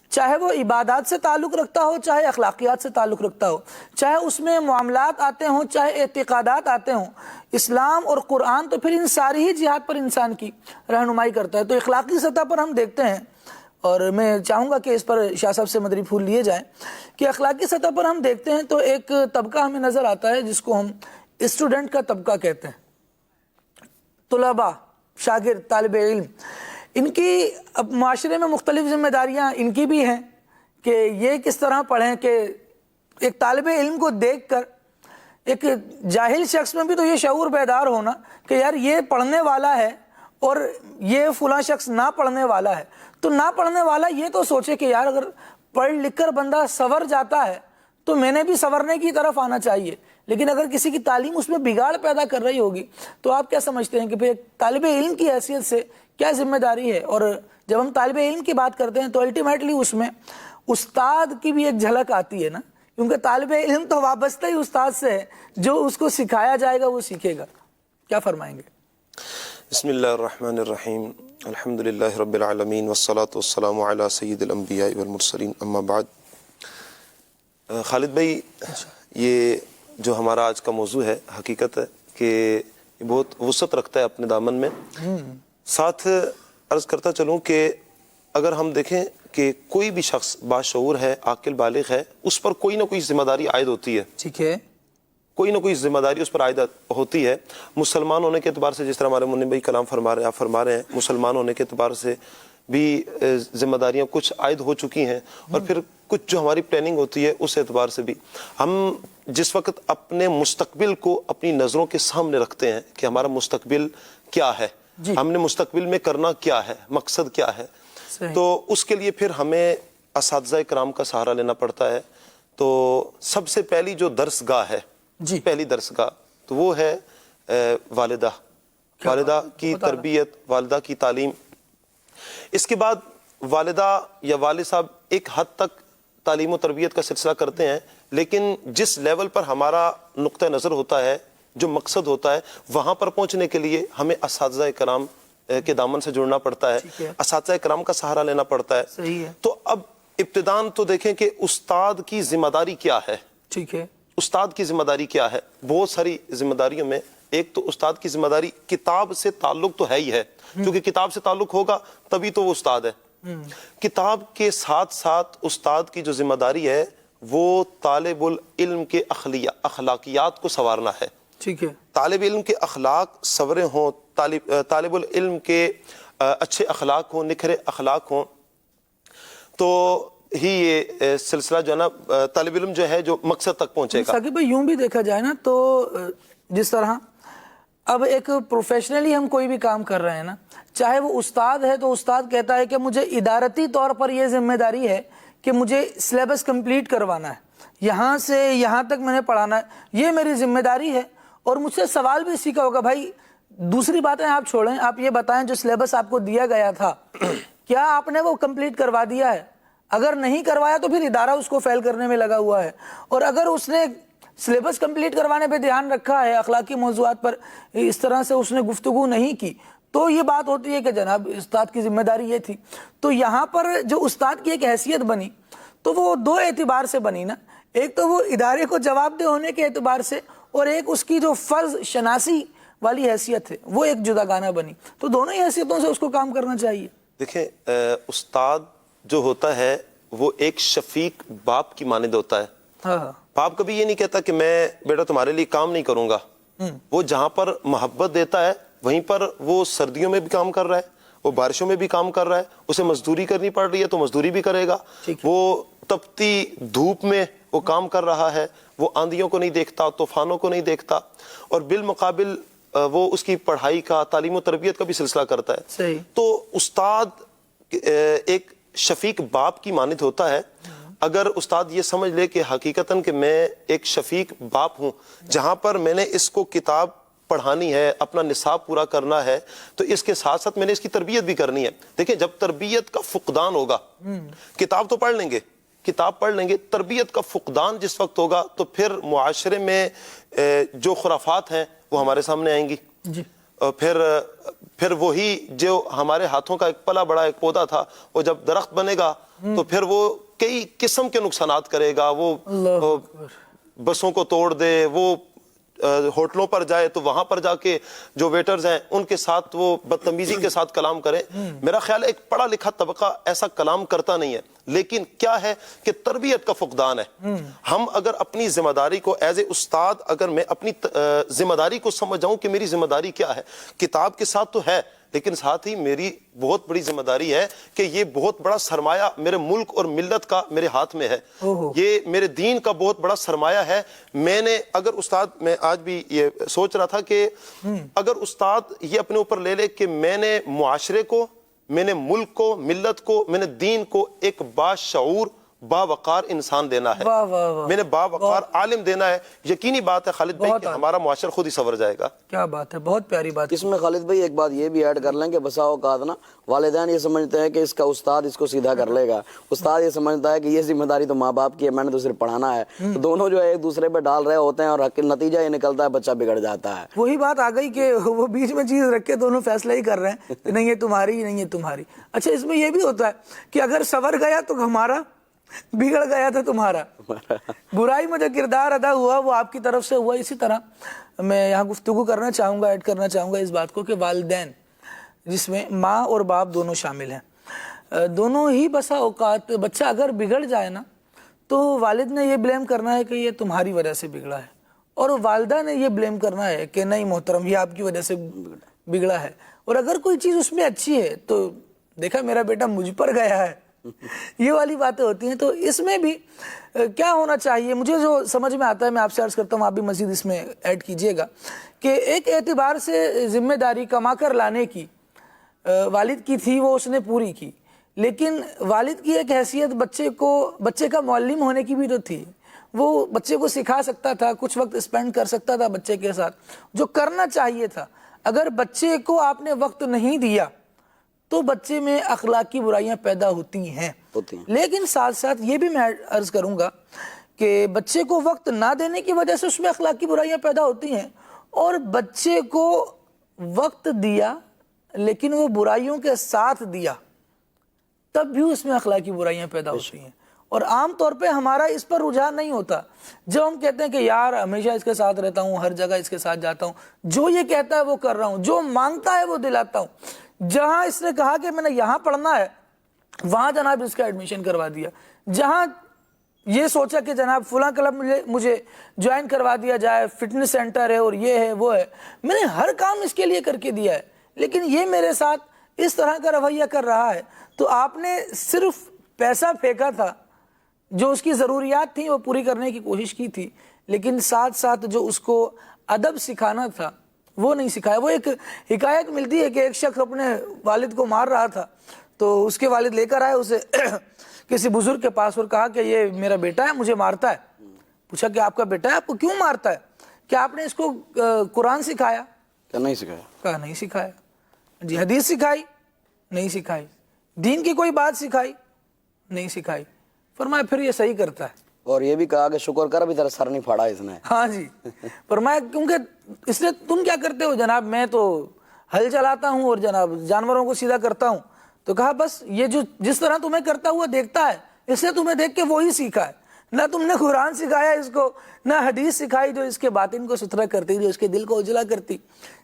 چاہے وہ عبادات سے تعلق رکھتا ہو، چاہے اخلاقیات سے تعلق رکھتا ہو، چاہے اس میں معاملات آتے ہوں، چاہے اعتقادات آتے ہوں، اسلام اور قرآن تو پھر ان ساری ہی جہات پر انسان کی رہنمائی کرتا ہے۔ تو اخلاقی سطح پر ہم دیکھتے ہیں، اور میں چاہوں گا کہ اس پر شاہ صاحب سے مدری پھول لیے جائیں، کہ اخلاقی سطح پر ہم دیکھتے ہیں تو ایک طبقہ ہمیں نظر آتا ہے جس کو ہم اسٹوڈنٹ کا طبقہ کہتے ہیں۔ طلباء، شاگرد، طالب علم، ان کی اب معاشرے میں مختلف ذمہ داریاں ان کی بھی ہیں کہ یہ کس طرح پڑھیں کہ ایک طالب علم کو دیکھ کر ایک جاہل شخص میں بھی تو یہ شعور بیدار ہونا کہ یار یہ پڑھنے والا ہے اور یہ فلاں شخص نہ پڑھنے والا ہے، تو نہ پڑھنے والا یہ تو سوچے کہ یار اگر پڑھ لکھ کر بندہ سنور جاتا ہے تو میں نے بھی سنورنے کی طرف آنا چاہیے۔ لیکن اگر کسی کی تعلیم اس میں بگاڑ پیدا کر رہی ہوگی تو آپ کیا سمجھتے ہیں کہ پھر طالب علم کی حیثیت سے کیا ذمہ داری ہے؟ اور جب ہم طالب علم کی بات کرتے ہیں تو الٹیمیٹلی اس میں استاد کی بھی ایک جھلک آتی ہے نا، کیونکہ طالب علم تو وابستہ ہی استاد سے ہے، جو اس کو سکھایا جائے گا وہ سیکھے گا۔ کیا فرمائیں گے؟ بسم اللہ الرحمن الرحیم، الحمدللہ رب العالمین والصلاة والسلام علی سید الانبیاء والمرسلین، اما بعد۔ خالد بھائی، یہ جو ہمارا آج کا موضوع ہے، حقیقت ہے کہ یہ بہت وسعت رکھتا ہے اپنے دامن میں۔ ساتھ عرض کرتا چلوں کہ اگر ہم دیکھیں کہ کوئی بھی شخص باشعور ہے، عاقل بالغ ہے، اس پر کوئی نہ کوئی ذمہ داری عائد ہوتی ہے، ٹھیک ہے، کوئی نہ کوئی ذمہ داری اس پر عائد ہوتی ہے۔ مسلمان ہونے کے اعتبار سے، جس طرح ہمارے منی بھائی کلام فرما رہے ہیں، آپ فرما رہے ہیں، مسلمان ہونے کے اعتبار سے بھی ذمہ داریاں کچھ عائد ہو چکی ہیں، اور پھر کچھ جو ہماری پلاننگ ہوتی ہے اس اعتبار سے بھی ہم جس وقت اپنے مستقبل کو اپنی نظروں کے سامنے رکھتے ہیں کہ ہمارا مستقبل کیا ہے، ہم نے مستقبل میں کرنا کیا ہے، مقصد کیا ہے، تو اس کے لیے پھر ہمیں اساتذہ کرام کا سہارا لینا پڑتا ہے۔ تو سب سے پہلی جو درس گاہ ہے، پہلی درس گاہ تو وہ ہے والدہ کی تربیت، والدہ کی تعلیم۔ اس کے بعد والدہ یا والد صاحب ایک حد تک تعلیم و تربیت کا سلسلہ کرتے ہیں، لیکن جس لیول پر ہمارا نقطہ نظر ہوتا ہے، جو مقصد ہوتا ہے، وہاں پر پہنچنے کے لیے ہمیں اساتذہ کرام کے دامن سے جڑنا پڑتا ہے، اساتذہ کرام کا سہارا لینا پڑتا ہے۔ تو اب ابتداً تو دیکھیں کہ استاد کی ذمہ داری کیا ہے۔ ٹھیک ہے، استاد کی ذمہ داری کیا ہے؟ بہت ساری ذمہ داریوں میں ایک تو استاد کی ذمہ داری کتاب سے تعلق تو ہے ہی ہے، کیونکہ کتاب سے تعلق ہوگا تبھی تو وہ استاد ہے۔ کتاب کے ساتھ ساتھ استاد کی جو ذمہ داری ہے وہ طالب العلم کے اخلاقیات کو سنوارنا ہے۔ ٹھیک ہے، طالب علم کے اخلاق سنورے ہوں، طالب العلم کے اچھے اخلاق ہوں، نکھرے اخلاق ہوں، تو ہی یہ سلسلہ جو ہے نا طالب علم جو ہے جو مقصد تک پہنچے گا۔ ثاقب بھائی، یوں بھی دیکھا جائے نا تو جس طرح اب ایک پروفیشنلی ہم کوئی بھی کام کر رہے ہیں نا، چاہے وہ استاد ہے تو استاد کہتا ہے کہ مجھے ادارتی طور پر یہ ذمہ داری ہے کہ مجھے سلیبس کمپلیٹ کروانا ہے، یہاں سے یہاں تک میں نے پڑھانا ہے، یہ میری ذمہ داری ہے۔ اور مجھ سے سوال بھی اسی کا ہوگا، بھائی دوسری باتیں آپ چھوڑیں، آپ یہ بتائیں جو سلیبس آپ کو دیا گیا تھا کیا آپ نے وہ کمپلیٹ کروا دیا ہے؟ اگر نہیں کروایا تو پھر ادارہ اس کو فیل کرنے میں لگا ہوا ہے، اور اگر اس نے سلیبس کمپلیٹ کروانے پہ دھیان رکھا ہے، اخلاقی موضوعات پر اس طرح سے اس نے گفتگو نہیں کی، تو یہ بات ہوتی ہے کہ جناب استاد کی ذمہ داری یہ تھی۔ تو یہاں پر جو استاد کی ایک حیثیت بنی تو وہ دو اعتبار سے بنی نا، ایک تو وہ ادارے کو جواب دہ ہونے کے اعتبار سے، اور ایک اس کی جو فرض شناسی والی حیثیت ہے وہ ایک جداگانہ بنی۔ تو دونوں ہی حیثیتوں سے اس کو کام کرنا چاہیے۔ دیکھیں، استاد جو ہوتا ہے وہ ایک شفیق باپ کی مانند ہوتا ہے۔ باپ کبھی یہ نہیں کہتا کہ میں بیٹا تمہارے لیے کام نہیں کروں گا، وہ جہاں پر محبت دیتا ہے وہیں پر وہ سردیوں میں بھی کام کر رہا ہے، وہ بارشوں میں بھی کام کر رہا ہے، اسے مزدوری کرنی پڑ رہی ہے تو مزدوری بھی کرے گا، وہ تپتی دھوپ میں وہ کام کر رہا ہے، وہ آندھیوں کو نہیں دیکھتا، طوفانوں کو نہیں دیکھتا، اور بالمقابل وہ اس کی پڑھائی کا، تعلیم و تربیت کا بھی سلسلہ کرتا ہے۔ تو استاد ایک شفیق باپ کی مانند ہوتا ہے۔ اگر استاد یہ سمجھ لے کہ حقیقتاً کہ میں ایک شفیق باپ ہوں، جہاں پر میں نے اس کو کتاب پڑھانی ہے، اپنا نصاب پورا کرنا ہے، تو اس کے ساتھ ساتھ میں نے اس کی تربیت بھی کرنی ہے۔ دیکھیں، جب تربیت کا فقدان ہوگا، کتاب تو پڑھ لیں گے، تربیت کا فقدان جس وقت ہوگا تو پھر معاشرے میں جو خرافات ہیں وہ ہمارے سامنے آئیں گی۔ پھر وہی جو ہمارے ہاتھوں کا ایک پلا بڑا ایک پودا تھا وہ جب درخت بنے گا تو پھر وہ کئی قسم کے نقصانات کرے گا. وہ بسوں کو توڑ دے, وہ ہوٹلوں پر جائے تو وہاں پر جا کے جو ویٹرز ہیں ان کے ساتھ وہ بدتمیزی کے ساتھ کلام کرے. میرا خیال ہے ایک پڑھا لکھا طبقہ ایسا کلام کرتا نہیں ہے, لیکن کیا ہے کہ تربیت کا فقدان ہے. ہم اگر اپنی ذمہ داری کو ایز اے استاد, اگر میں اپنی ذمہ داری کو سمجھ جاؤں کہ میری ذمہ داری کیا ہے, کتاب کے ساتھ تو ہے لیکن ساتھ ہی میری بہت بڑی ذمہ داری ہے کہ یہ بہت بڑا سرمایہ میرے ملک اور ملت کا میرے ہاتھ میں ہے, یہ میرے دین کا بہت بڑا سرمایہ ہے. میں نے اگر استاد, میں آج بھی یہ سوچ رہا تھا کہ اگر استاد یہ اپنے اوپر لے لے کہ میں نے معاشرے کو, میں نے ملک کو, ملت کو, میں نے دین کو ایک باشعور باوقار انسان دینا ہے, میں نے باوقار عالم دینا ہے, یقینی بات ہے خالد بھائی کہ ہمارا معاشرہ خود ہی سنور جائے گا. کیا بات ہے, بہت پیاری بات. اس میں خالد بھائی ایک بات یہ بھی ایڈ کر لیں کہ بسا اوقات نا والدین یہ سمجھتے ہیں کہ اس کا استاد اس کو سیدھا کر لے گا, استاد یہ سمجھتا ہے کہ یہ ذمہ داری تو ماں باپ کی ہے, میں نے تو صرف پڑھانا ہے. تو دونوں جو ہے ایک دوسرے پہ ڈال رہے ہوتے ہیں اور نتیجہ یہ نکلتا ہے بچہ بگڑ جاتا ہے. وہی بات آ گئی کہ وہ بیچ میں چیز رکھ کے دونوں فیصلہ ہی کر رہے ہیں کہ نہیں یہ تمہاری, نہیں یہ تمہاری. اچھا اس میں یہ بھی ہوتا ہے کہ اگر سنور گیا تو ہمارا, بگڑ گیا تو تمہارا. برائی میں جو کردار ادا ہوا وہ آپ کی طرف سے ہوا. اسی طرح میں یہاں گفتگو کرنا چاہوں گا, ایڈ کرنا چاہوں گا اس بات کو کہ والدین جس میں ماں اور باپ دونوں شامل ہیں, دونوں ہی بسا اوقات بچہ اگر بگڑ جائے نا تو والد نے یہ بلیم کرنا ہے کہ یہ تمہاری وجہ سے بگڑا ہے, اور والدہ نے یہ بلیم کرنا ہے کہ نہیں محترم یہ آپ کی وجہ سے بگڑا ہے. اور اگر کوئی چیز اس میں اچھی ہے تو دیکھا میرا بیٹا مجھ پر گیا ہے, یہ والی باتیں ہوتی ہیں. تو اس میں بھی کیا ہونا چاہیے, مجھے جو سمجھ میں آتا ہے میں آپ سے عرض کرتا ہوں, آپ بھی مزید اس میں ایڈ کیجئے گا کہ ایک اعتبار سے ذمہ داری کما کر لانے کی والد کی تھی, وہ اس نے پوری کی, لیکن والد کی ایک حیثیت بچے کا معلم ہونے کی بھی تو تھی. وہ بچے کو سکھا سکتا تھا, کچھ وقت اسپینڈ کر سکتا تھا بچے کے ساتھ, جو کرنا چاہیے تھا. اگر بچے کو آپ نے وقت نہیں دیا تو بچے میں اخلاقی برائیاں پیدا ہوتی ہیں. لیکن ساتھ ساتھ یہ بھی میں عرض کروں گا کہ بچے کو وقت نہ دینے کی وجہ سے اس میں اخلاقی برائیاں پیدا ہوتی ہیں, اور بچے کو وقت دیا لیکن وہ برائیوں کے ساتھ دیا تب بھی اس میں اخلاقی برائیاں پیدا ہوتی ہیں. اور عام طور پہ ہمارا اس پر رجحان نہیں ہوتا. جب ہم کہتے ہیں کہ یار ہمیشہ اس کے ساتھ رہتا ہوں, ہر جگہ اس کے ساتھ جاتا ہوں, جو یہ کہتا ہے وہ کر رہا ہوں, جو مانگتا ہے وہ دلاتا ہوں. جہاں اس نے کہا کہ میں نے یہاں پڑھنا ہے وہاں جناب اس کا ایڈمیشن کروا دیا, جہاں یہ سوچا کہ جناب فلاں کلب مجھے جوائن کروا دیا جائے, فٹنس سینٹر ہے اور یہ ہے وہ ہے, میں نے ہر کام اس کے لیے کر کے دیا ہے, لیکن یہ میرے ساتھ اس طرح کا رویہ کر رہا ہے. تو آپ نے صرف پیسہ پھینکا تھا, جو اس کی ضروریات تھیں وہ پوری کرنے کی کوشش کی تھی, لیکن ساتھ ساتھ جو اس کو ادب سکھانا تھا وہ نہیں سکھایا. وہ ایک حکایت ملتی ہے کہ ایک شخص اپنے والد کو مار رہا تھا, تو اس کے والد لے کر آئے اسے کسی بزرگ کے پاس اور کہا کہ یہ میرا بیٹا ہے, مجھے مارتا ہے. پوچھا کہ آپ کا بیٹا ہے, آپ کو کیوں مارتا ہے, کیا آپ نے اس کو قرآن سکھایا؟ کیا نہیں سکھایا؟ کہا نہیں سکھایا. جی حدیث سکھائی؟ نہیں سکھائی. دین کی کوئی بات سکھائی؟ نہیں سکھائی. فرمایا پھر یہ صحیح کرتا ہے. اور یہ بھی کہا کہ شکر کر ابھی تیرا سر نہیں پھاڑا اس نے. ہاں جی. فرمایا کیونکہ اس نے, تم کیا کرتے ہو؟ جناب میں تو ہل چلاتا ہوں اور جناب جانوروں کو سیدھا کرتا ہوں. تو کہا بس یہ جو جس طرح تمہیں کرتا ہوا دیکھتا ہے, اس نے تمہیں دیکھ کے وہی سیکھا ہے. نہ تم نے قرآن سکھایا اس کو, نہ حدیث سکھائی جو اس کے باطن کو ستھرا کرتی, جو اس کے دل کو اجلا کرتی.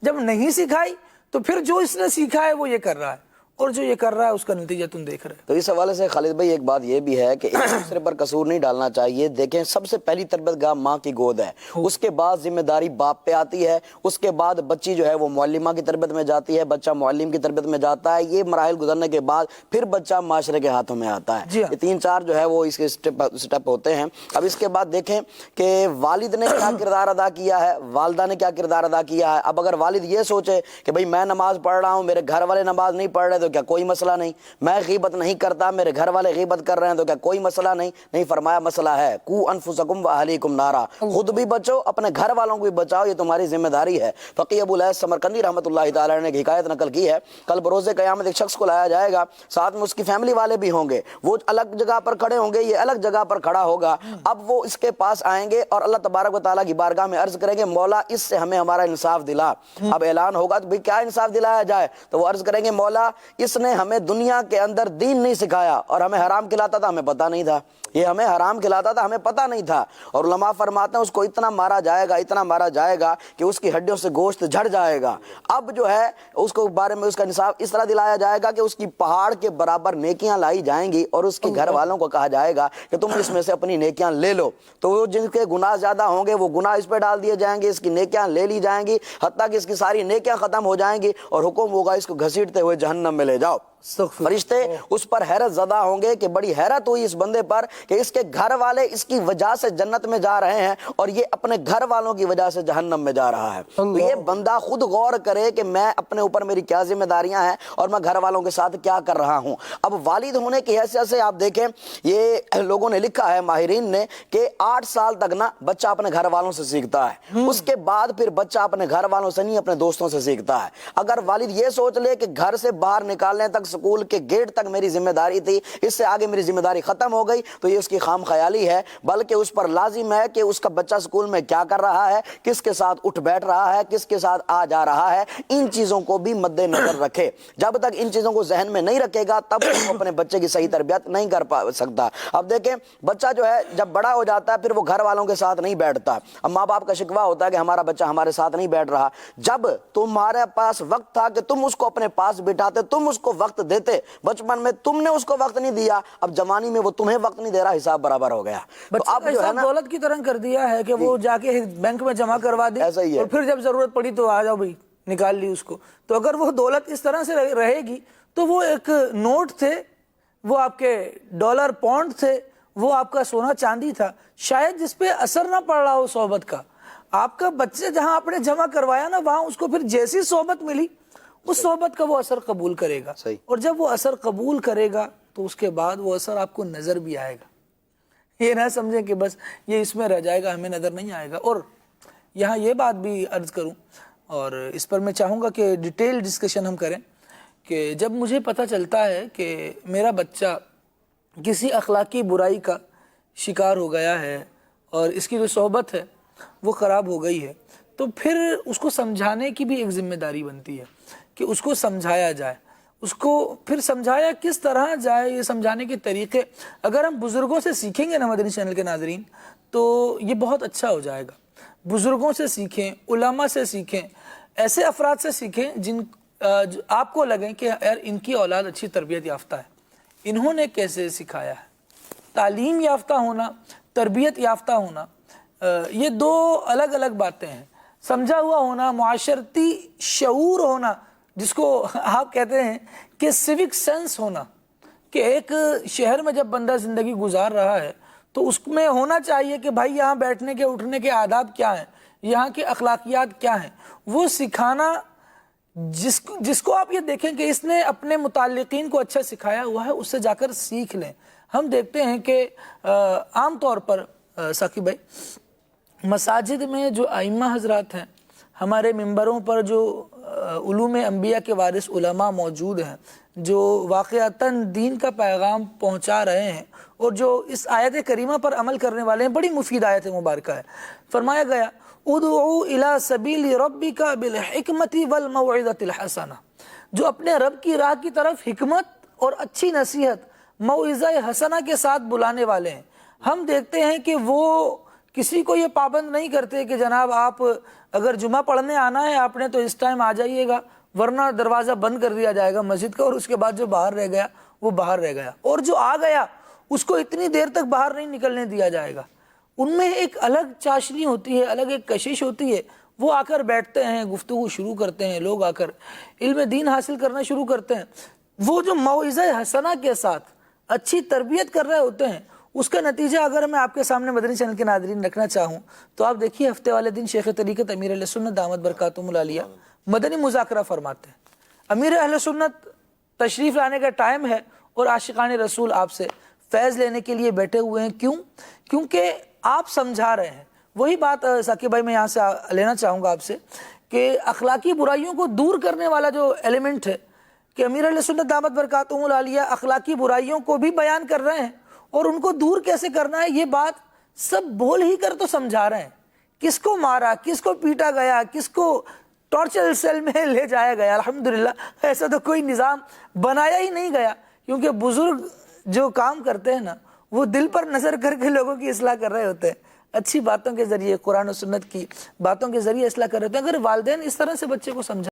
جب نہیں سکھائی تو پھر جو اس نے سیکھا ہے وہ یہ کر رہا ہے, اور جو یہ کر رہا ہے اس کا نتیجہ تم دیکھ رہے. تو اس حوالے سے خالد بھائی ایک بات یہ بھی ہے کہ ایک دوسرے پر قصور نہیں ڈالنا چاہیے. دیکھیں سب سے پہلی تربیت گاہ ماں کی گود ہے, اس کے بعد ذمہ داری باپ پہ آتی ہے, اس کے بعد بچی جو ہے وہ معلمہ کی تربیت میں جاتی ہے, بچہ معلم کی تربیت میں جاتا ہے. یہ مراحل گزرنے کے بعد پھر بچہ معاشرے کے ہاتھوں میں آتا ہے. یہ 3-4 جو ہے وہ اس کے سٹیپ ہوتے ہیں. اب اس کے بعد دیکھیں کہ والد نے کیا کردار ادا کیا ہے, والدہ نے کیا کردار ادا کیا ہے. اب اگر والد یہ سوچے کہ بھائی میں نماز پڑھ رہا ہوں, میرے گھر والے نماز نہیں پڑھ رہے, تو تو کیا کوئی مسئلہ نہیں, میں غیبت نہیں کرتا, میرے گھر والے غیبت کر رہے ہیں تو کیا کوئی مسئلہ نہیں. نہیں, فرمایا مسئلہ ہے. قو انفسکم واہلیکم نارا, خود بھی بچو, اپنے گھر والوں کو بھی بچاؤ, یہ تمہاری ذمہ داری ہے. فقیہ ابو الیاس سمرقندی رحمۃ اللہ تعالی نے ایک حکایت نقل کی ہے, کل بروز قیامت ایک شخص کو لایا جائے گا, ساتھ میں اس کی فیملی والے بھی ہوں گے, وہ الگ جگہ پر کھڑے ہوں گے, یہ الگ جگہ پر کھڑا ہوگا. اب وہ اس کے پاس آئیں گے اور اللہ تبارک و تعالیٰ کی بارگاہ میں عرض کریں گے مولا اس سے ہمیں ہمارا انصاف دلا. اب اعلان ہوگا تو بھئی کیا انصاف دلایا جائے, تو وہ عرض کریں گے مولا اس نے ہمیں دنیا کے اندر دین نہیں سکھایا اور ہمیں حرام کھلاتا تھا, ہمیں پتہ نہیں تھا, یہ ہمیں حرام کھلاتا تھا, ہمیں پتہ نہیں تھا. اور علماء فرماتے ہیں اس کو اتنا مارا جائے گا, اتنا مارا جائے گا کہ اس کی ہڈیوں سے گوشت جھڑ جائے گا. اب جو ہے اس کو بارے میں اس کا انصاف اس طرح دلایا جائے گا کہ اس کی پہاڑ کے برابر نیکیاں لائی جائیں گی اور اس کے گھر والوں کو کہا جائے گا کہ تم اس میں سے اپنی نیکیاں لے لو. تو وہ جن کے گناہ زیادہ ہوں گے وہ گناہ اس پہ ڈال دیے جائیں گے, اس کی نیکیاں لے لی جائیں گی, حتیٰ کہ اس کی ساری نیکیاں ختم ہو جائیں گی اور حکم ہوگا اس کو گھسیٹتے ہوئے جہنم میں لے جاؤ. فرشتے اس پر حیرت زدہ ہوں گے کہ بڑی حیرت ہوئی اس بندے پر کہ اس کے گھر والے اس کی وجہ سے جنت میں جا رہے ہیں اور یہ اپنے گھر والوں کی وجہ سے جہنم میں جا رہا ہے. تو یہ بندہ خود غور کرے کہ میں اپنے اوپر میری کیا ذمہ داریاں ہیں اور میں گھر والوں کے ساتھ کیا کر رہا ہوں. اب والد ہونے کی حیثیت سے آپ دیکھیں, یہ لوگوں نے لکھا ہے ماہرین نے کہ 8 سال تک نا بچہ اپنے گھر والوں سے سیکھتا ہے, اس کے بعد پھر بچہ اپنے گھر والوں سے نہیں اپنے دوستوں سے سیکھتا ہے. اگر والد یہ سوچ لے کہ گھر سے باہر نکالنے تک سکول کے گیٹ تک میری ذمہ داری تھی, اس سے آگے میری ذمہ داری ختم ہو گئی, تو یہ اس کی خام خیالی ہے. بلکہ اس پر لازم ہے کہ اس کا بچہ سکول میں کیا کر رہا ہے, کس کے ساتھ اٹھ بیٹھ رہا ہے, کس کے ساتھ آ جا رہا ہے, ان چیزوں کو بھی مد نظر رکھے. جب تک ان چیزوں کو ذہن میں نہیں رکھے گا تب وہ اپنے بچے کی صحیح تربیت نہیں کر سکتا. اب دیکھیں بچہ جو ہے جب بڑا ہو جاتا ہے پھر وہ گھر والوں کے ساتھ نہیں بیٹھتا. اب ماں باپ کا شکوہ ہوتا ہے کہ ہمارا بچہ ہمارے ساتھ نہیں بیٹھ رہا. جب تمہارے پاس وقت تھا کہ تم اس کو اپنے پاس بٹھاتے, تم اس کو وقت دیتے, بچپن میں تم نے اس کو وقت نہیں دیا, اب جوانی میں وہ تمہیں وقت نہیں دے رہا, حساب برابر ہو گیا. تو اب جو ہے نا دولت کی طرح کر دیا ہے کہ وہ جا کے بینک میں جمع کروا دی ایسا ہی ہے. اور پھر جب ضرورت پڑی تو آ جاؤ بھائی نکال لی اس کو. تو اگر وہ دولت اس طرح سے رہے گی تو وہ ایک نوٹ تھے, وہ آپ کے ڈالر پاؤنڈ تھے, وہ آپ کا سونا چاندی تھا, شاید جس پہ اثر نہ پڑ رہا ہو صحبت کا. آپ کا بچے جہاں آپ نے جمع کروایا نا وہاں اس کو پھر جیسی صحبت ملی اس صحبت کا وہ اثر قبول کرے گا. اور جب وہ اثر قبول کرے گا تو اس کے بعد وہ اثر آپ کو نظر بھی آئے گا. یہ نہ سمجھیں کہ بس یہ اس میں رہ جائے گا, ہمیں نظر نہیں آئے گا. اور یہاں یہ بات بھی عرض کروں اور اس پر میں چاہوں گا کہ ڈیٹیل ڈسکشن ہم کریں کہ جب مجھے پتہ چلتا ہے کہ میرا بچہ کسی اخلاقی برائی کا شکار ہو گیا ہے اور اس کی جو صحبت ہے وہ خراب ہو گئی ہے, تو پھر اس کو سمجھانے کی بھی ایک ذمہ داری بنتی ہے کہ اس کو سمجھایا جائے. اس کو پھر سمجھایا کس طرح جائے, یہ سمجھانے کے طریقے اگر ہم بزرگوں سے سیکھیں گے نا مدنی چینل کے ناظرین تو یہ بہت اچھا ہو جائے گا. بزرگوں سے سیکھیں, علماء سے سیکھیں, ایسے افراد سے سیکھیں جن آپ کو لگیں کہ یار ان کی اولاد اچھی تربیت یافتہ ہے, انہوں نے کیسے سکھایا ہے. تعلیم یافتہ ہونا, تربیت یافتہ ہونا, یہ دو الگ الگ باتیں ہیں. سمجھا ہوا ہونا, معاشرتی شعور ہونا, جس کو آپ کہتے ہیں کہ سیوک سینس ہونا, کہ ایک شہر میں جب بندہ زندگی گزار رہا ہے تو اس میں ہونا چاہیے کہ بھائی یہاں بیٹھنے کے اٹھنے کے آداب کیا ہیں, یہاں کے اخلاقیات کیا ہیں, وہ سکھانا. جس کو آپ یہ دیکھیں کہ اس نے اپنے متعلقین کو اچھا سکھایا ہوا ہے اس سے جا کر سیکھ لیں. ہم دیکھتے ہیں کہ عام طور پر ثاقب بھائی مساجد میں جو ائمہ حضرات ہیں, ہمارے ممبروں پر جو علوم انبیاء کے وارث علماء موجود ہیں جو واقعتاً دین کا پیغام پہنچا رہے ہیں اور جو اس آیت کریمہ پر عمل کرنے والے ہیں, بڑی مفید آیت مبارکہ ہے. فرمایا گیا ادعو الی سبیل ربک بالحکمت والموعظۃ الحسنہ, جو اپنے رب کی راہ کی طرف حکمت اور اچھی نصیحت موعظہ حسنہ کے ساتھ بلانے والے ہیں. ہم دیکھتے ہیں کہ وہ کسی کو یہ پابند نہیں کرتے کہ جناب آپ اگر جمعہ پڑھنے آنا ہے آپ نے تو اس ٹائم آ جائیے گا, ورنہ دروازہ بند کر دیا جائے گا مسجد کا, اور اس کے بعد جو باہر رہ گیا وہ باہر رہ گیا, اور جو آ گیا اس کو اتنی دیر تک باہر نہیں نکلنے دیا جائے گا. ان میں ایک الگ چاشنی ہوتی ہے, الگ ایک کشش ہوتی ہے. وہ آ کر بیٹھتے ہیں, گفتگو شروع کرتے ہیں, لوگ آ کر علم دین حاصل کرنا شروع کرتے ہیں. وہ جو موعظہ حسنہ کے ساتھ اچھی تربیت کر رہے ہوتے ہیں, اس کا نتیجہ اگر میں آپ کے سامنے مدنی چینل کے ناظرین رکھنا چاہوں تو آپ دیکھیے ہفتے والے دن شیخ طریقت امیر اہل سنت دامت برکاتہم العالیہ مدنی مذاکرہ فرماتے ہیں. امیر اہل سنت تشریف لانے کا ٹائم ہے اور عاشقان رسول آپ سے فیض لینے کے لیے بیٹھے ہوئے ہیں. کیوں؟ کیونکہ آپ سمجھا رہے ہیں. وہی بات ثاقب بھائی میں یہاں سے لینا چاہوں گا آپ سے کہ اخلاقی برائیوں کو دور کرنے والا جو ایلیمنٹ ہے کہ امیر علیہ سنت دامت برکاتہم العالیہ اخلاقی برائیوں کو بھی بیان کر رہے ہیں اور ان کو دور کیسے کرنا ہے یہ بات سب بول ہی کر تو سمجھا رہے ہیں. کس کو مارا، کس کو پیٹا گیا، کس کو ٹارچر سیل میں لے جایا گیا، الحمدللہ ایسا تو کوئی نظام بنایا ہی نہیں گیا. کیونکہ بزرگ جو کام کرتے ہیں نا وہ دل پر نظر کر کے لوگوں کی اصلاح کر رہے ہوتے ہیں، اچھی باتوں کے ذریعے، قرآن و سنت کی باتوں کے ذریعے اصلاح کر رہے ہوتے ہیں. اگر والدین اس طرح سے بچے کو سمجھا